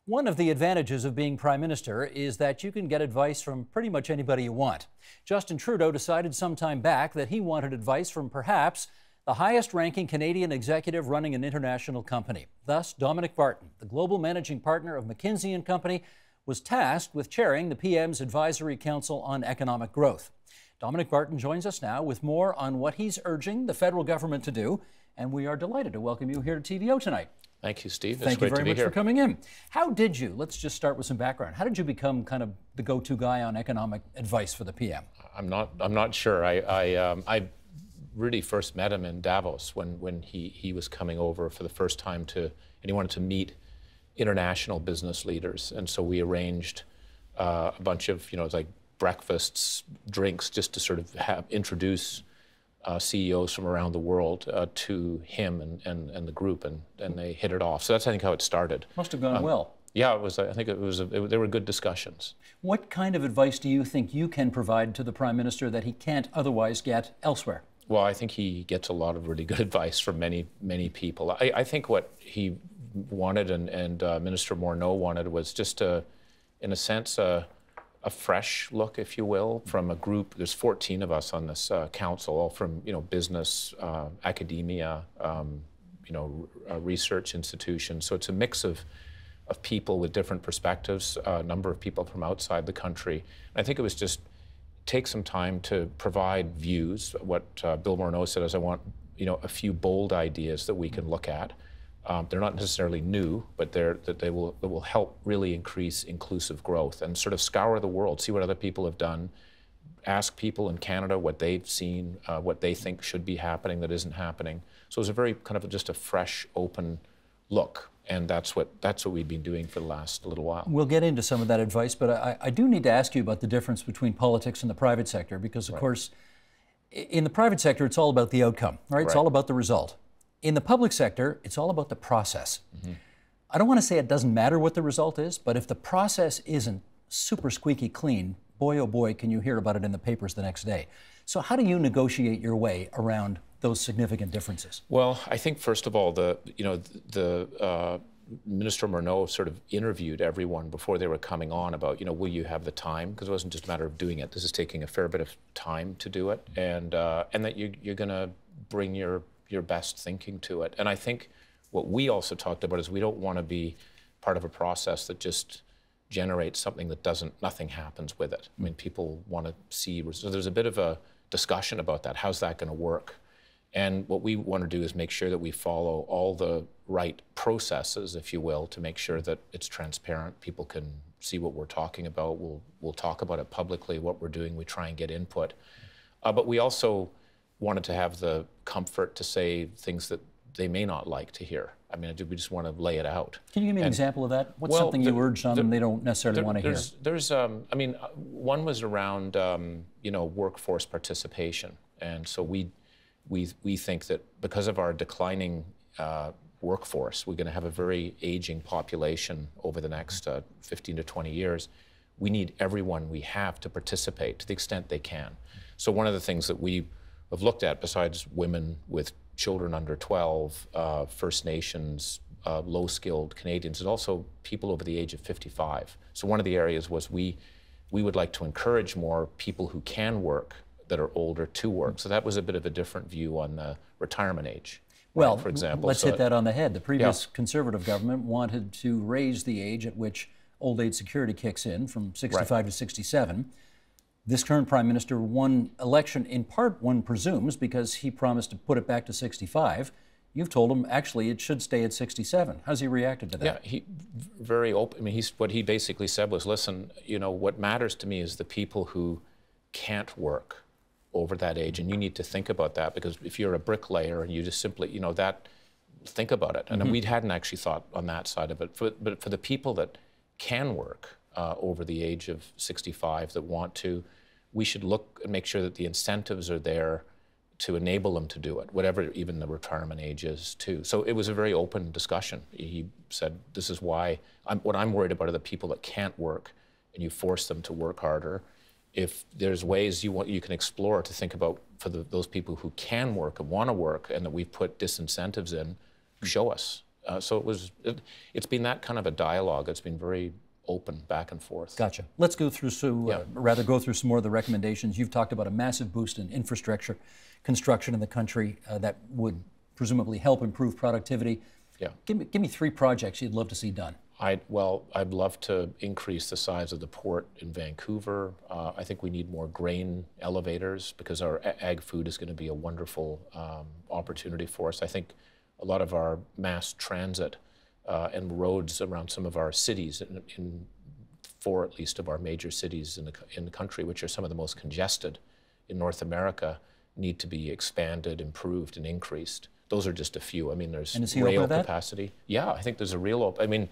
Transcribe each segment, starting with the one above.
One of the advantages of being Prime Minister is that you can get advice from pretty much anybody you want. Justin Trudeau decided some time back that he wanted advice from perhaps the highest-ranking Canadian executive running an international company. Thus, Dominic Barton, the global managing partner of McKinsey Company, was tasked with chairing the PM's Advisory Council on Economic Growth. Dominic Barton joins us now with more on what he's urging the federal government to do, and we are delighted to welcome you here to TVO tonight. Thank you, Steve. Thank you very much for coming in. How did you, let's just start with some background, how did you become kind of the go-to guy on economic advice for the PM? I'm not sure. I really first met him in Davos when he was coming over for the first time and he wanted to meet international business leaders. And so we arranged a bunch of, like breakfasts, drinks, just to sort of introduce CEOs from around the world to him and the group, and they hit it off. So that's, I think, how it started. Must have gone well. Yeah, it was. I think they were good discussions. What kind of advice do you think you can provide to the Prime Minister that he can't otherwise get elsewhere? Well, I think he gets a lot of really good advice from many people. I think what he wanted and Minister Morneau wanted was just in a sense, a fresh look, if you will, from a group. There's 14 of us on this council, all from business, academia, research institutions. So it's a mix of people with different perspectives, a number of people from outside the country. And I think it was just take some time to provide views. What Bill Morneau said is, I want a few bold ideas that we can look at. They're not necessarily new, but they will help really increase inclusive growth and sort of scour the world, see what other people have done, ask people in Canada what they've seen, what they think should be happening that isn't happening. So it was a very kind of just a fresh, open look, and that's what we've been doing for the last little while. We'll get into some of that advice, but I do need to ask you about the difference between politics and the private sector, because of course, in the private sector, it's all about the outcome, right? It's all about the result. In the public sector, it's all about the process. Mm-hmm. I don't want to say it doesn't matter what the result is, but if the process isn't super squeaky clean, boy oh boy, can you hear about it in the papers the next day. So how do you negotiate your way around those significant differences? Well, I think first of all, the Minister Morneau sort of interviewed everyone before they were coming on about, will you have the time? Because it wasn't just a matter of doing it. This is taking a fair bit of time to do it, and that you're going to bring your best thinking to it. And I think what we also talked about is we don't want to be part of a process that just generates something that nothing happens with it. I mean, people want to see, so there's a bit of a discussion about that. How's that going to work? And what we want to do is make sure that we follow all the right processes, if you will, to make sure that it's transparent. People can see what we're talking about. We'll talk about it publicly, what we're doing. We try and get input. But we also wanted to have the comfort to say things that they may not like to hear. I mean, we just want to lay it out. Can you give me an example of that? What's something you urged on them they don't necessarily want to hear? I mean, one was around, workforce participation. And so we think that because of our declining workforce, we're going to have a very aging population over the next 15 to 20 years. We need everyone we have to participate to the extent they can. So one of the things that we have looked at, besides women with children under 12, First Nations, low-skilled Canadians, and also people over the age of 55. So one of the areas was we would like to encourage more people who can work that are older to work. So that was a bit of a different view on the retirement age. Well, for example, let's hit that on the head. The previous Conservative government wanted to raise the age at which old age security kicks in from 65 to 67. This current Prime Minister won election, in part, one presumes, because he promised to put it back to 65. You've told him, actually, it should stay at 67. How's he reacted to that? Yeah, he very open. I mean, what he basically said was, listen, what matters to me is the people who can't work over that age, and you need to think about that, because if you're a bricklayer and you just simply, think about it. And we hadn't actually thought on that side of it. But for the people that can work, over the age of 65 that want to, we should look and make sure that the incentives are there to enable them to do it, whatever even the retirement age is too. So it was a very open discussion. He said, this is why, what I'm worried about are the people that can't work, and you force them to work harder. If there's ways you can explore to think about for those people who can work and want to work, and that we've put disincentives in, show us. So it's been that kind of a dialogue. It's been very open back and forth. Gotcha. Let's go through go through some more of the recommendations. You've talked about a massive boost in infrastructure construction in the country that would presumably help improve productivity. Yeah. Give me 3 projects you'd love to see done. I'd love to increase the size of the port in Vancouver. I think we need more grain elevators because our ag food is going to be a wonderful opportunity for us. I think a lot of our mass transit and roads around some of our cities, in 4 at least of our major cities in the country, which are some of the most congested in North America, need to be expanded, improved, and increased. Those are just a few. I mean, there's rail capacity. Yeah, I think there's a real. I mean,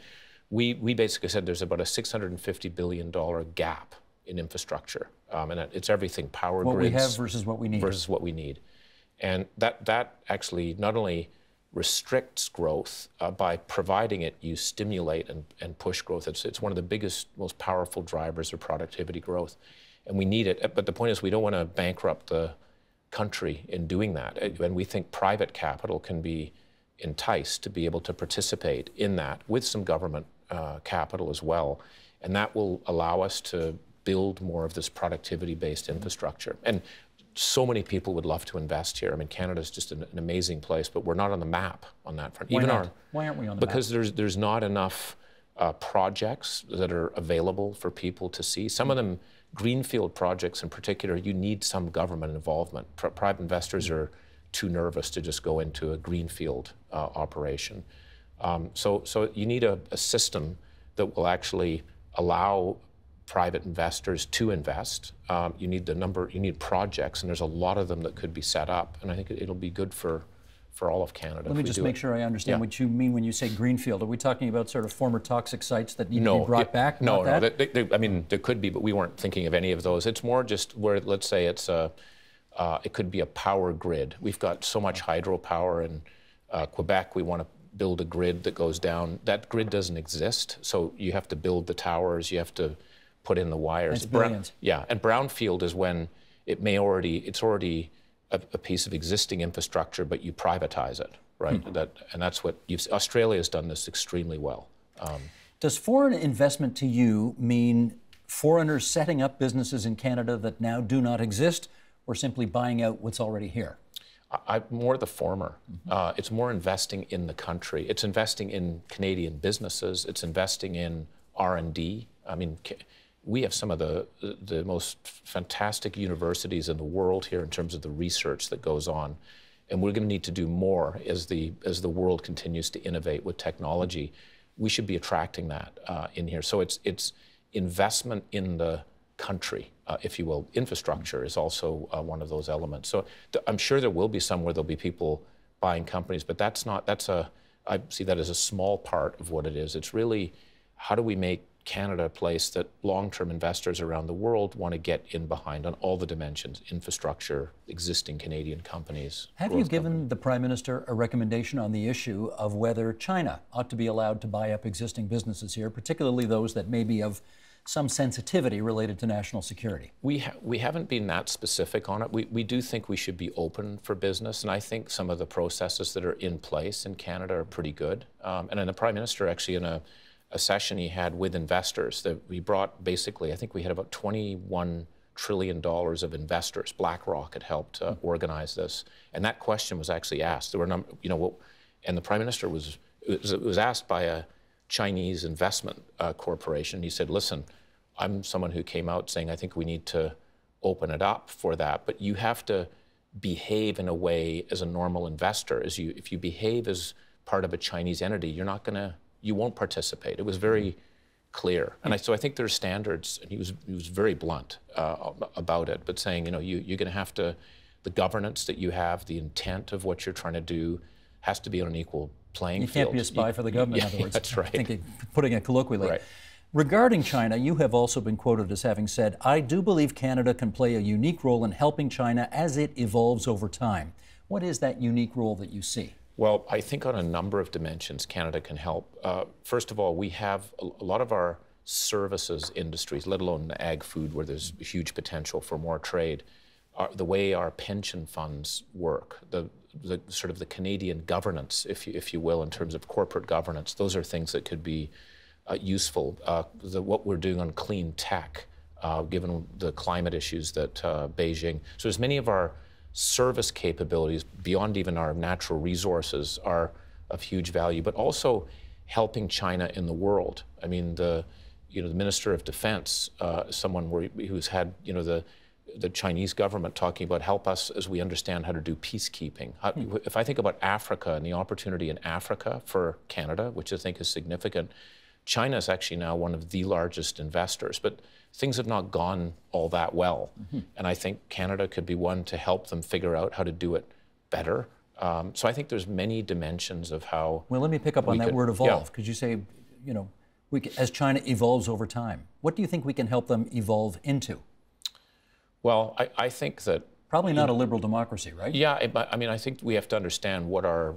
we basically said there's about a $650 billion gap in infrastructure, and it's everything: power grids. What we have versus what we need. Versus what we need, and that actually not only restricts growth by providing it, you stimulate and push growth. It's one of the biggest, most powerful drivers of productivity growth, and we need it. But the point is, we don't want to bankrupt the country in doing that. And we think private capital can be enticed to be able to participate in that with some government capital as well. And that will allow us to build more of this productivity-based infrastructure. And so many people would love to invest here. I mean, Canada's just an amazing place, but we're not on the map on that front. Why not? Why aren't we on the map? Because there's not enough projects that are available for people to see. Some of them, greenfield projects in particular, you need some government involvement. Private investors are too nervous to just go into a greenfield operation. So you need a system that will actually allow private investors to invest. You need projects, and there's a lot of them that could be set up, and I think it'll be good for all of Canada. Let me just make sure I understand what you mean when you say greenfield. Are we talking about sort of former toxic sites that need to be brought back? No. I mean, there could be, but we weren't thinking of any of those. It's more just where, let's say it could be a power grid. We've got so much hydropower in Quebec. We want to build a grid that goes down. That grid doesn't exist, so you have to build the towers. You have to put in the wires. That's billions. And brownfield is when it's already a piece of existing infrastructure, but you privatize it, right? And that's what Australia has done this extremely well. Does foreign investment to you mean foreigners setting up businesses in Canada that now do not exist, or simply buying out what's already here? More the former. It's more investing in the country. It's investing in Canadian businesses. It's investing in R&D. I mean, we have some of the most fantastic universities in the world here in terms of the research that goes on, and we're going to need to do more as the world continues to innovate with technology. We should be attracting that in here. So it's investment in the country, if you will. Infrastructure is also one of those elements. So I'm sure there will be some where there'll be people buying companies, but I see that as a small part of what it is. It's really, how do we make Canada a place that long-term investors around the world want to get in behind on all the dimensions: infrastructure, existing Canadian companies. Have you given the Prime Minister a recommendation on the issue of whether China ought to be allowed to buy up existing businesses here, particularly those that may be of some sensitivity related to national security? We haven't been that specific on it. We do think we should be open for business, and I think some of the processes that are in place in Canada are pretty good. And then the Prime Minister actually, in a session he had with investors, that we brought, basically, I think we had about $21 trillion of investors. BlackRock had helped organize this, and that question was actually asked. There were and the Prime Minister it was asked by a Chinese investment corporation. He said, "Listen, I'm someone who came out saying I think we need to open it up for that, but you have to behave in a way as a normal investor. If you behave as part of a Chinese entity, you won't participate." It was very clear, and so I think there's standards. And he was very blunt about it, but saying, you're going to have to, the governance that you have, the intent of what you're trying to do, has to be on an equal playing field. You can't be a spy for the government, in other words. That's right. Putting it colloquially. Right. Regarding China, you have also been quoted as having said, "I do believe Canada can play a unique role in helping China as it evolves over time." What is that unique role that you see? Well, I think on a number of dimensions, Canada can help. First of all, we have a lot of our services industries, let alone the ag food, where there's huge potential for more trade. The way our pension funds work, the sort of the Canadian governance, if you will, in terms of corporate governance. Those are things that could be useful. What we're doing on clean tech, given the climate issues that Beijing. So as many of our service capabilities beyond even our natural resources are of huge value, but also helping China in the world. I mean, the Minister of Defense, someone who's had the Chinese government talking about help us as we understand how to do peacekeeping. If I think about Africa and the opportunity in Africa for Canada, which I think is significant, China is actually now one of the largest investors, but things have not gone all that well. And I think Canada could be one to help them figure out how to do it better. So I think there's many dimensions of how. Well, let me pick up on that word evolve, because you say, as China evolves over time, what do you think we can help them evolve into? Well, I think that probably not a liberal democracy, right? Yeah, I mean, I think we have to understand what are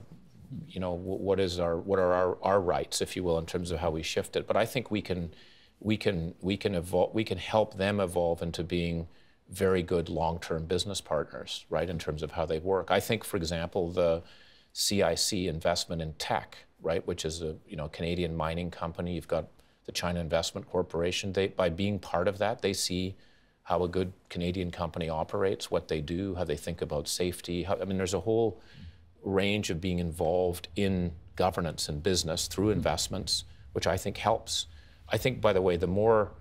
our rights, if you will, in terms of how we shift it. But I think we can evolve. We can help them evolve into being very good long-term business partners, right? In terms of how they work. I think, for example, the CIC investment in tech, right, which is a Canadian mining company. You've got the China Investment Corporation. By being part of that, they see how a good Canadian company operates, what they do, how they think about safety. I mean, there's a whole range of being involved in governance and business through investments, which I think helps. I think, by the way, the more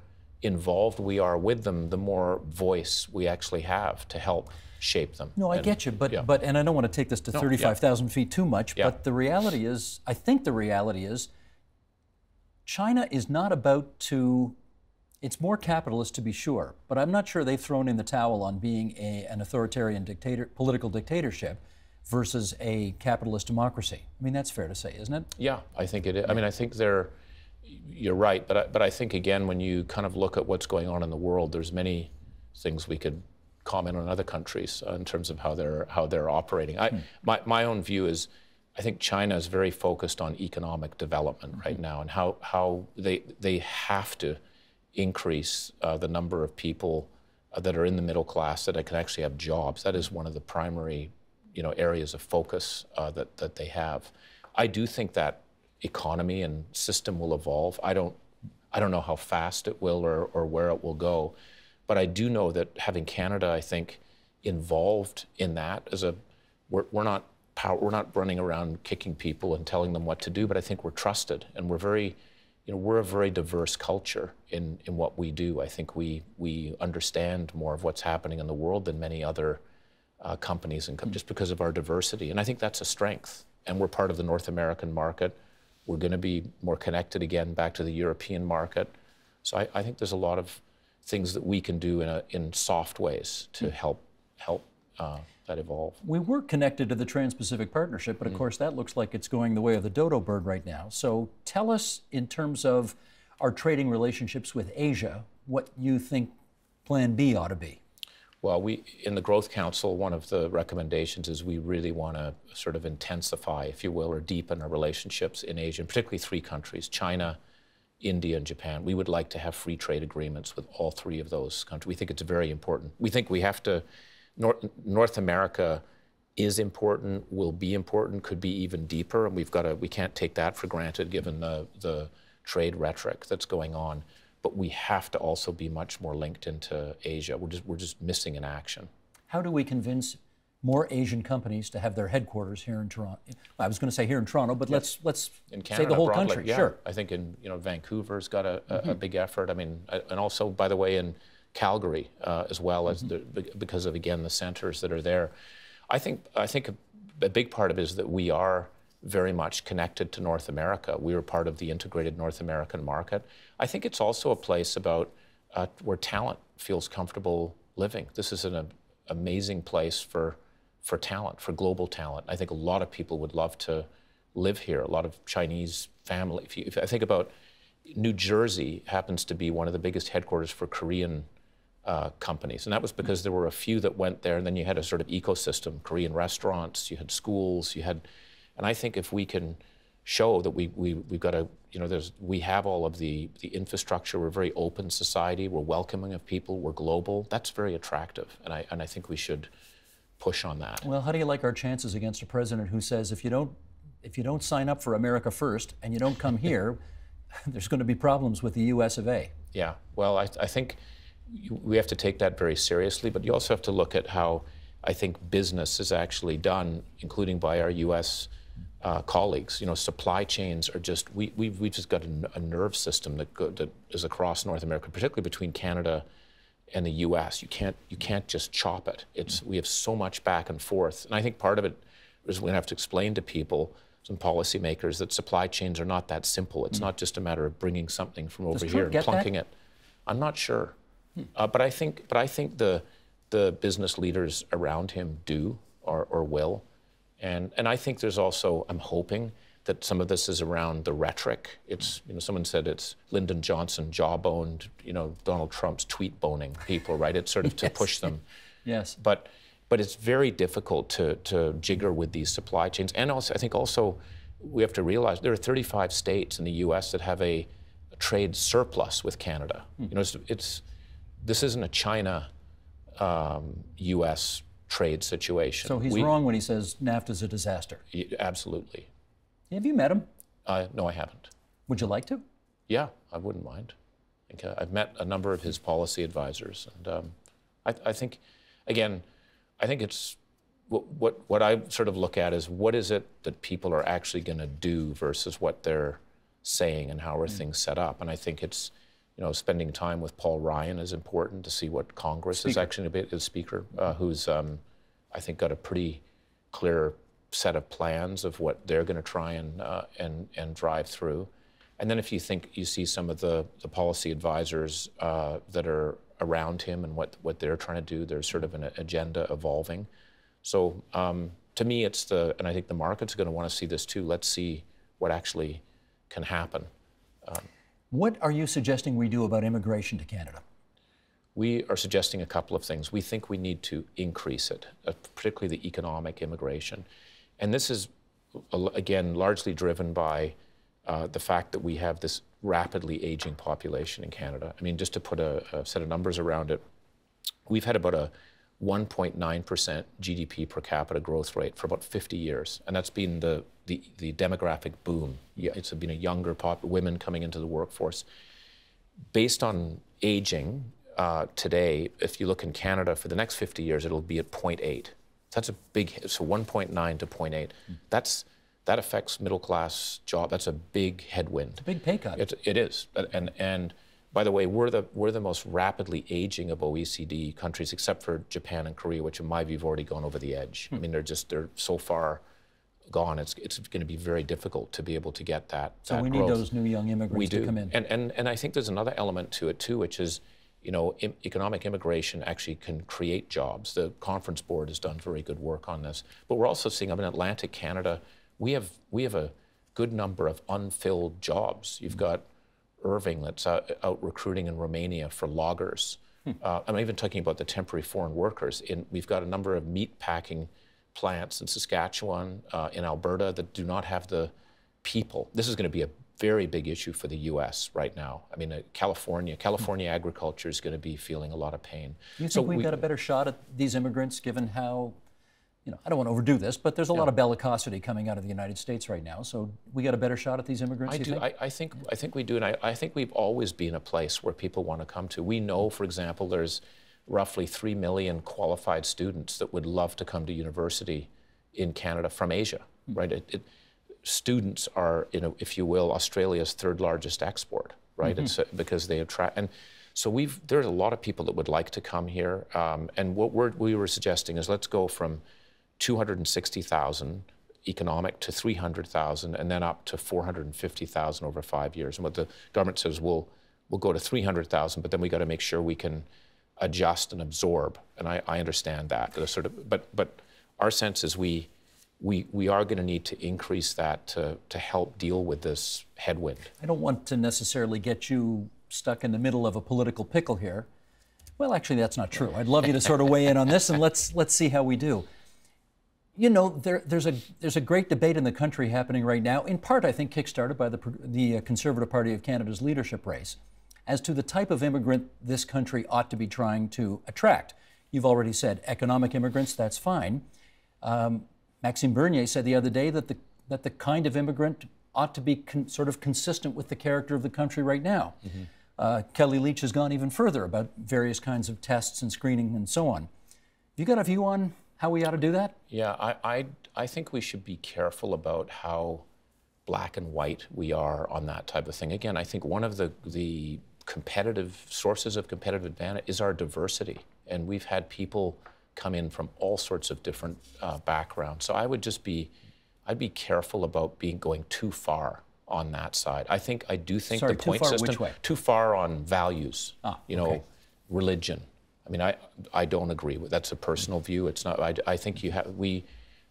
involved we are with them, the more voice we actually have to help shape them. No, I get you, but and I don't want to take this to 35,000 feet too much, but the reality is, I think the reality is, China is not about to. It's more capitalist, to be sure, but I'm not sure they've thrown in the towel on being an authoritarian political dictatorship versus a capitalist democracy. I mean, that's fair to say, isn't it? Yeah, I think it is. I mean, I think you're right, but I think, again, when you kind of look at what's going on in the world, there's many things we could comment on other countries in terms of how they're operating. My own view is, I think China is very focused on economic development right now, and how they have to increase the number of people that are in the middle class that can actually have jobs. That is one of the primary, areas of focus that they have. I do think that economy and system will evolve. I don't know how fast it will or where it will go, but I do know that having Canada, I think, involved in that we're not running around kicking people and telling them what to do, but I think we're trusted, and we're a very diverse culture in what we do. I think we understand more of what's happening in the world than many other companies, and just because of our diversity. And I think that's a strength. And we're part of the North American market. We're going to be more connected again back to the European market. So I think there's a lot of things that we can do in soft ways to help that evolve. We were connected to the Trans-Pacific Partnership, but of course that looks like it's going the way of the dodo bird right now. So tell us, in terms of our trading relationships with Asia, what you think Plan B ought to be. Well, in the Growth Council, one of the recommendations is we really want to sort of intensify, if you will, or deepen our relationships in Asia, and particularly three countries, China, India, and Japan. We would like to have free trade agreements with all three of those countries. We think it's very important. We think we have to, North America is important, will be important, could be even deeper, and we can't take that for granted given the trade rhetoric that's going on. But we have to also be much more linked into Asia. We're just missing in action. How do we convince more Asian companies to have their headquarters here in Toronto? I was going to say here in Toronto, but let's in Canada, say the whole broadly, country. Yeah. Sure. I think Vancouver's got a big effort. I mean, and also, by the way, in Calgary as well, as because of, again, the centers that are there. I think a big part of it is that we are very much connected to North America. We are part of the integrated North American market. I think it's also a place about where talent feels comfortable living. This is an amazing place for talent, for global talent. I think a lot of people would love to live here, a lot of Chinese family. If I think about New Jersey, happens to be one of the biggest headquarters for Korean companies. And that was because there were a few that went there, and then you had a sort of ecosystem, Korean restaurants, you had schools, and I think if we can show that we've got we have all of the infrastructure, we're a very open society, we're welcoming of people, we're global, that's very attractive. And I think we should push on that. Well, how do you like our chances against a president who says if you don't sign up for America first and you don't come here, there's going to be problems with the U.S. of A? Yeah, well, I think we have to take that very seriously, but you also have to look at how I think business is actually done, including by our U.S. Colleagues. You know, supply chains are just, we've just got a nerve system that is across North America, particularly between Canada and the U.S. You can't just chop it. We have so much back and forth, and I think part of it is we're going to have to explain to people, some policymakers, that supply chains are not that simple. It's not just a matter of bringing something from over here and plunking it. I'm not sure, but I think the business leaders around him do or will, and I think there's also, I'm hoping that some of this is around the rhetoric. It's, you know, someone said it's Lyndon Johnson jawboned, you know, Donald Trump's tweet boning people, right? It's sort of to push them. Yes. But it's very difficult to jigger with these supply chains. And also, I think also we have to realize there are 35 states in the U.S. that have a trade surplus with Canada. You know, this isn't a China U.S. trade situation. So he's wrong when he says NAFTA's a disaster. Absolutely. Have you met him? No, I haven't. Would you like to? Yeah, I wouldn't mind. I've met a number of his policy advisors, and I think, again, I think it's what I sort of look at is what is it that people are actually going to do versus what they're saying and how are things set up. And I think it's, you know, spending time with Paul Ryan is important to see what Congress is actually the Speaker, who's I think got a pretty clear set of plans of what they're going to try and drive through. And then if you see some of the policy advisors that are around him and what they're trying to do, there's sort of an agenda evolving. So to me, and I think the market's going to want to see this too. Let's see what actually can happen. What are you suggesting we do about immigration to Canada? We are suggesting a couple of things. We think we need to increase it, particularly the economic immigration. And this is, again, largely driven by the fact that we have this rapidly aging population in Canada. I mean, just to put a set of numbers around it, we've had about a 1.9% GDP per capita growth rate for about 50 years. And that's been the demographic boom. It's been a younger women coming into the workforce. Based on aging today, if you look in Canada for the next 50 years, it'll be at 0.8. That's a big hit. So 1.9 to 0.8. That affects middle class job. That's a big headwind. It's a big pay cut. It is. And by the way, we're the most rapidly aging of OECD countries, except for Japan and Korea, which in my view have already gone over the edge. I mean, they're so far gone. It's going to be very difficult to be able to get that. So we need those new young immigrants to come in. And I think there's another element to it too, which is, you know, economic immigration actually can create jobs. The Conference Board has done very good work on this. But we're also seeing, in Atlantic Canada, we have a good number of unfilled jobs. You've got Irving that's out recruiting in Romania for loggers. I'm even talking about the temporary foreign workers. We've got a number of meat packing plants in Saskatchewan, in Alberta, that do not have the people. This is going to be a very big issue for the U.S. right now. I mean, California agriculture is going to be feeling a lot of pain. Do you think we've got a better shot at these immigrants, given how, you know, I don't want to overdo this, but there's a lot of bellicosity coming out of the United States right now. So we got a better shot at these immigrants, you think? I think we do, and I think we've always been a place where people want to come to. We know, for example, there's roughly 3 million qualified students that would love to come to university in Canada from Asia, right? Students are, you know, if you will, Australia's third largest export, right? It's because they attract, and so there's a lot of people that would like to come here, and what we were suggesting is let's go from 260,000 economic to 300,000, and then up to 450,000 over 5 years. And what the government says, we'll go to 300,000, but then we got to make sure we can adjust and absorb. And I understand that, sort of, but our sense is we are going to need to increase that to help deal with this headwind. I don't want to necessarily get you stuck in the middle of a political pickle here. Well, actually, that's not true. I'd love you to sort of weigh in on this, and let's see how we do. You know, there's a great debate in the country happening right now, in part, I think, kickstarted by the Conservative Party of Canada's leadership race, as to the type of immigrant this country ought to be trying to attract. You've already said economic immigrants, that's fine. Maxime Bernier said the other day that the kind of immigrant ought to be sort of consistent with the character of the country right now. Kelly Leach has gone even further about various kinds of tests and screening and so on. You got a view on how we ought to do that? Yeah, I think we should be careful about how black and white we are on that type of thing. Again, I think one of the competitive sources of competitive advantage is our diversity. And we've had people come in from all sorts of different backgrounds. So I'd be careful about going too far on that side. I do think the point system, which way? Too far on values, okay. Religion. I mean, I don't agree with that's a personal view. It's not. I think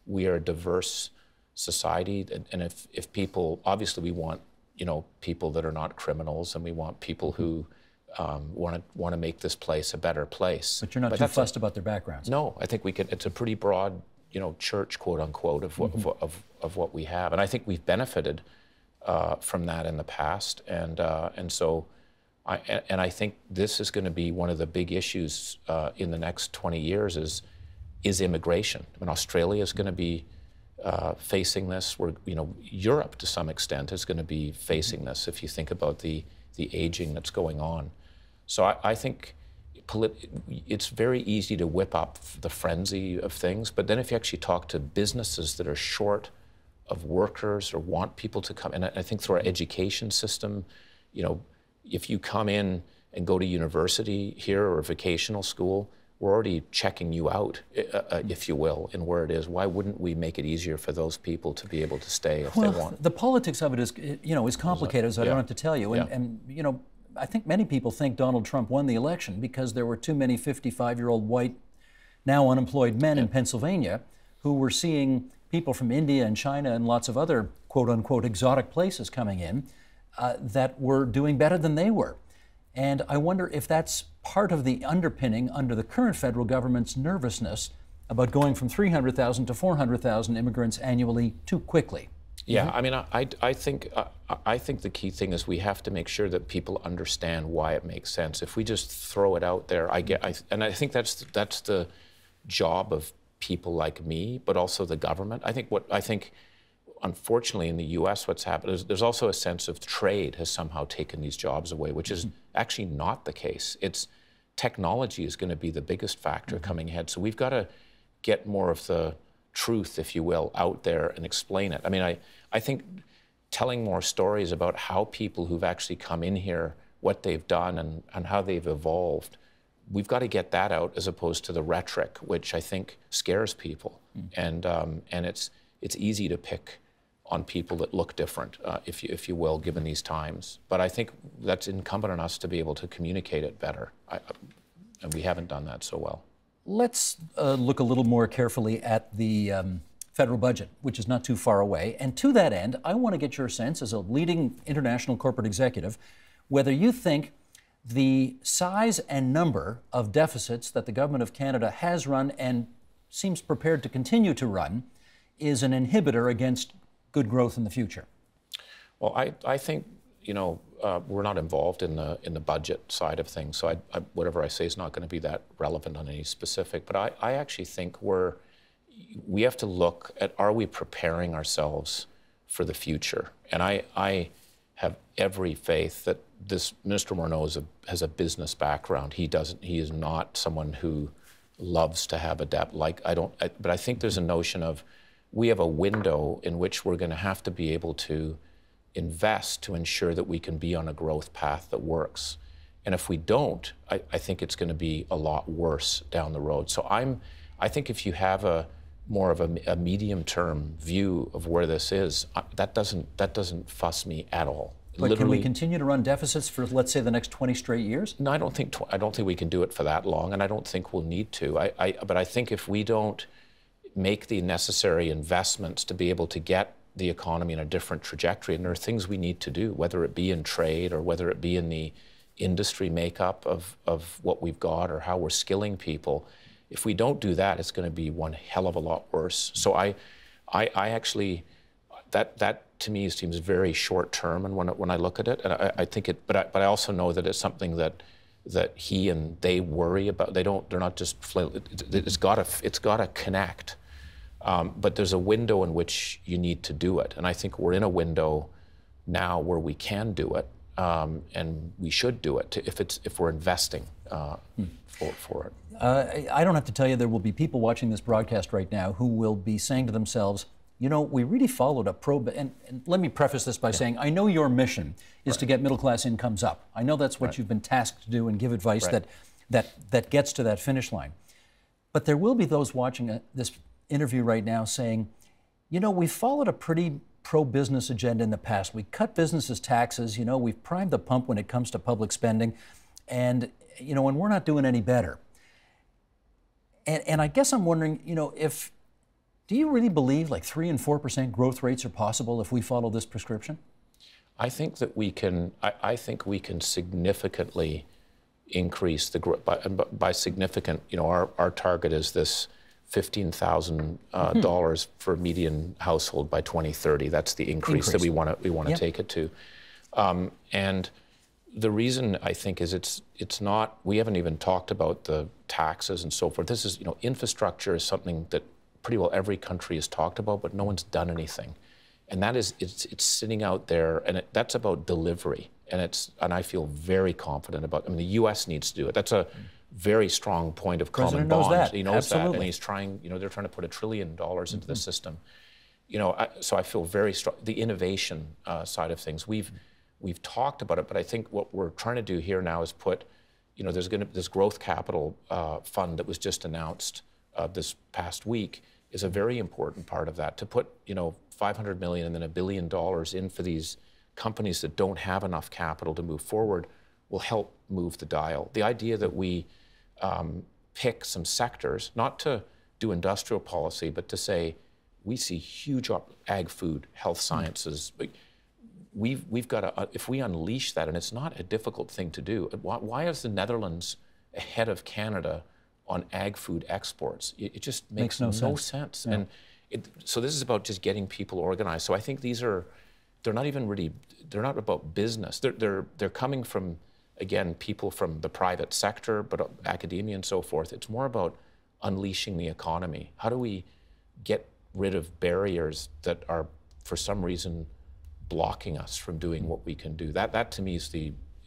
we are a diverse society, and if people, obviously we want people that are not criminals, and we want people who want to make this place a better place. But you're not too fussed about their backgrounds. No, I think we can. It's a pretty broad, church, quote unquote, of what we have, and I think we've benefited from that in the past, and so I think this is going to be one of the big issues in the next 20 years is immigration. I mean, Australia is going to be facing this. Europe to some extent is going to be facing this if you think about the aging that's going on. So I think it's very easy to whip up the frenzy of things, but then if you actually talk to businesses that are short of workers or want people to come, and I think through our education system, if you come in and go to university here or vocational school, we're already checking you out, if you will, in where it is. Why wouldn't we make it easier for those people to be able to stay if they want? The politics of it is complicated, as I don't have to tell you. And I think many people think Donald Trump won the election because there were too many 55-year-old white, now unemployed men in Pennsylvania who were seeing people from India and China and lots of other quote-unquote exotic places coming in that were doing better than they were. And I wonder if that's part of the underpinning under the current federal government's nervousness about going from 300,000 to 400,000 immigrants annually too quickly. Yeah, I mean, I think the key thing is we have to make sure that people understand why it makes sense. If we just throw it out there, and I think that's the job of people like me, but also the government. I think unfortunately in the U.S. what's happened is there's also a sense of trade has somehow taken these jobs away, which is actually not the case. It's technology is going to be the biggest factor coming ahead. So we've got to get more of the truth, if you will, out there and explain it. I mean, I think telling more stories about how people who've actually come in here, what they've done and how they've evolved, we've got to get that out as opposed to the rhetoric, which I think scares people. And it's easy to pick on people that look different, if you will, given these times. But I think that's incumbent on us to be able to communicate it better. And we haven't done that so well. Let's look a little more carefully at the federal budget, which is not too far away. And to that end, I want to get your sense as a leading international corporate executive, whether you think the size and number of deficits that the government of Canada has run and seems prepared to continue to run is an inhibitor against good growth in the future. Well, I think, we're not involved in the budget side of things, so whatever I say is not going to be that relevant on any specific. But I actually think we have to look at, are we preparing ourselves for the future? And I have every faith that this Minister Morneau has a business background. He is not someone who loves to have a debt. But I think there's a notion of we have a window in which we're going to have to be able to invest to ensure that we can be on a growth path that works. And if we don't, I think it's going to be a lot worse down the road. So I think if you have more of a medium-term view of where this is, that doesn't fuss me at all. But can we continue to run deficits for, let's say, the next 20 straight years? No, I don't think we can do it for that long, and I don't think we'll need to. But I think if we don't make the necessary investments to be able to get the economy in a different trajectory, and there are things we need to do, whether it be in trade or whether it be in the industry makeup of what we've got or how we're skilling people. If we don't do that, it's going to be one hell of a lot worse. So I actually, that to me seems very short term, and when I look at it, and I think it, but I also know that it's something that that he and they worry about. They're not just, it's gotta connect. But there's a window in which you need to do it. And I think we're in a window now where we can do it, and we should do it if we're investing for it. I don't have to tell you, there will be people watching this broadcast right now who will be saying to themselves, you know, we really followed a and let me preface this by saying, I know your mission is to get middle-class incomes up. I know that's what you've been tasked to do and give advice that gets to that finish line. But there will be those watching this interview right now saying, you know, we followed a pretty pro-business agenda in the past. We cut businesses' taxes, you know, we've primed the pump when it comes to public spending, and, you know, and we're not doing any better. And I guess I'm wondering, you know, do you really believe like 3% and 4% growth rates are possible if we follow this prescription? I think that we can. I think we can significantly increase the growth. By significant, you know, our target is this $15,000 for a median household by 2030. That's the increase that we want to take it to. And the reason I think is it's not. We haven't even talked about the taxes and so forth. This is, you know, infrastructure is something that pretty well every country has talked about, but no one's done anything. And that is, it's sitting out there, and that's about delivery. And I feel very confident about. I mean, the U.S. needs to do it. That's a very strong point of common bond. He knows that, and he's trying. You know, they're trying to put $1 trillion into the system. You know, so I feel very strong. The innovation side of things, we've talked about it, but I think what we're trying to do here now is put. You know, there's going to this growth capital fund that was just announced this past week is a very important part of that. To put, you know, $500 million and then $1 billion in for these companies that don't have enough capital to move forward will help move the dial. The idea that we pick some sectors, not to do industrial policy, but to say we see huge ag, food, health sciences. We've got to, if we unleash that, and it's not a difficult thing to do. Why is the Netherlands ahead of Canada on ag food exports? It just makes no sense. Yeah. And so this is about just getting people organized. So I think they're not even really, they're not about business. They're coming from, again, people from the private sector, but academia and so forth. It's more about unleashing the economy. How do we get rid of barriers that are, for some reason, blocking us from doing what we can do? That to me is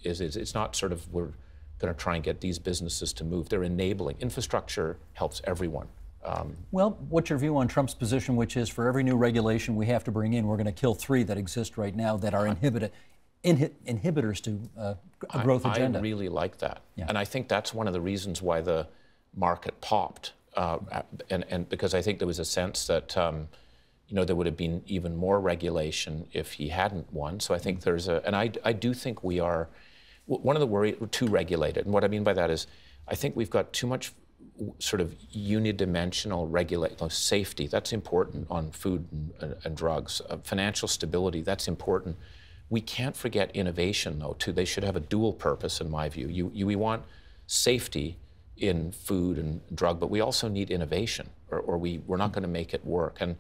it's not sort of we're going to try and get these businesses to move. They're enabling. Infrastructure helps everyone. Well, what's your view on Trump's position, which is for every new regulation we have to bring in, we're going to kill 3 that exist right now that are inhibitors to a growth agenda? I really like that. Yeah. And I think that's one of the reasons why the market popped. And because I think there was a sense that you know, there would have been even more regulation if he hadn't won. So I think there's and I do think we are, one of the worries, we're too regulated. And what I mean by that is, I think we've got too much sort of unidimensional regulation. Safety, that's important on food and drugs. Financial stability, that's important. We can't forget innovation, though, too. They should have a dual purpose, in my view. We want safety in food and drug, but we also need innovation, or we're not going to make it work. And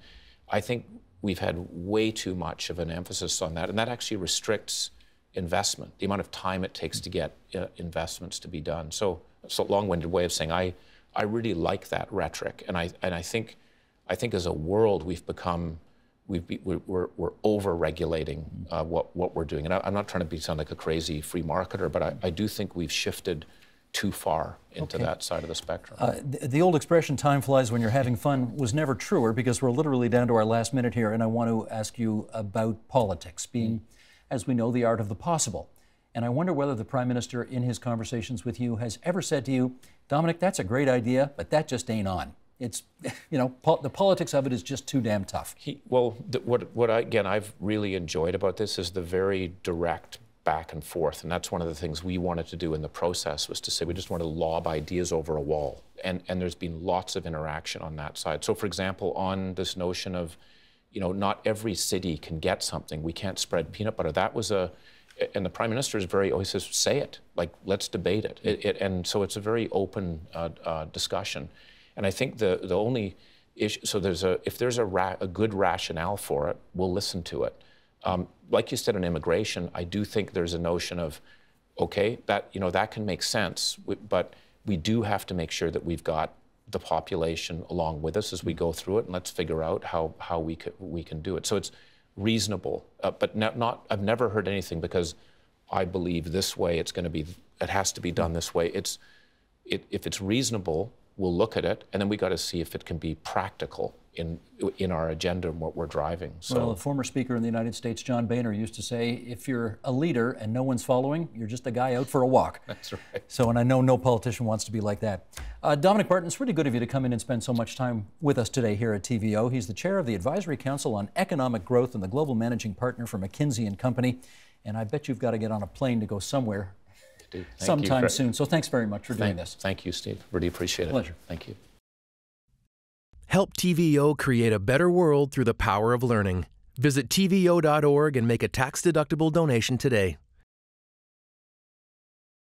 I think we've had way too much of an emphasis on that, and that actually restricts investment, the amount of time it takes to get investments to be done. So it's a long-winded way of saying I really like that rhetoric, and I think as a world we've become we're over-regulating what we're doing. And I'm not trying to sound like a crazy free marketer, but I do think we've shifted too far into that side of the spectrum. The old expression, time flies when you're having fun, was never truer, because we're literally down to our last minute here, and I want to ask you about politics, being, as we know, the art of the possible. And I wonder whether the Prime Minister, in his conversations with you, has ever said to you, Dominic, that's a great idea, but that just ain't on. It's, you know, the politics of it is just too damn tough. What I've really enjoyed about this is the very direct back and forth, and that's one of the things we wanted to do in the process, was to say we just want to lob ideas over a wall, and there's been lots of interaction on that side. So, for example, on this notion of, you know, not every city can get something, we can't spread peanut butter, that was and the Prime Minister is always says, say it, like, let's debate it. And so it's a very open discussion. And I think the only issue, so if there's a good rationale for it, we'll listen to it. Like you said on immigration, I do think there's a notion of okay, that, you know, that can make sense, but we do have to make sure that we've got the population along with us as we go through it, and let's figure out how we can do it. So it's reasonable, but I've never heard anything because I believe this way it has to be done this way. If it's reasonable, we'll look at it, and then we got to see if it can be practical in our agenda and what we're driving. So, well, a former speaker in the United States, John Boehner, used to say, if you're a leader and no one's following, you're just a guy out for a walk. That's right. So, and I know no politician wants to be like that. Dominic Barton, it's really good of you to come in and spend so much time with us today here at TVO. He's the chair of the Advisory Council on Economic Growth and the global managing partner for McKinsey Company. And I bet you've got to get on a plane to go somewhere sometime soon. So thanks very much for doing this. Thank you, Steve. Really appreciate it. Pleasure. Thank you. Help TVO create a better world through the power of learning. Visit TVO.org and make a tax-deductible donation today.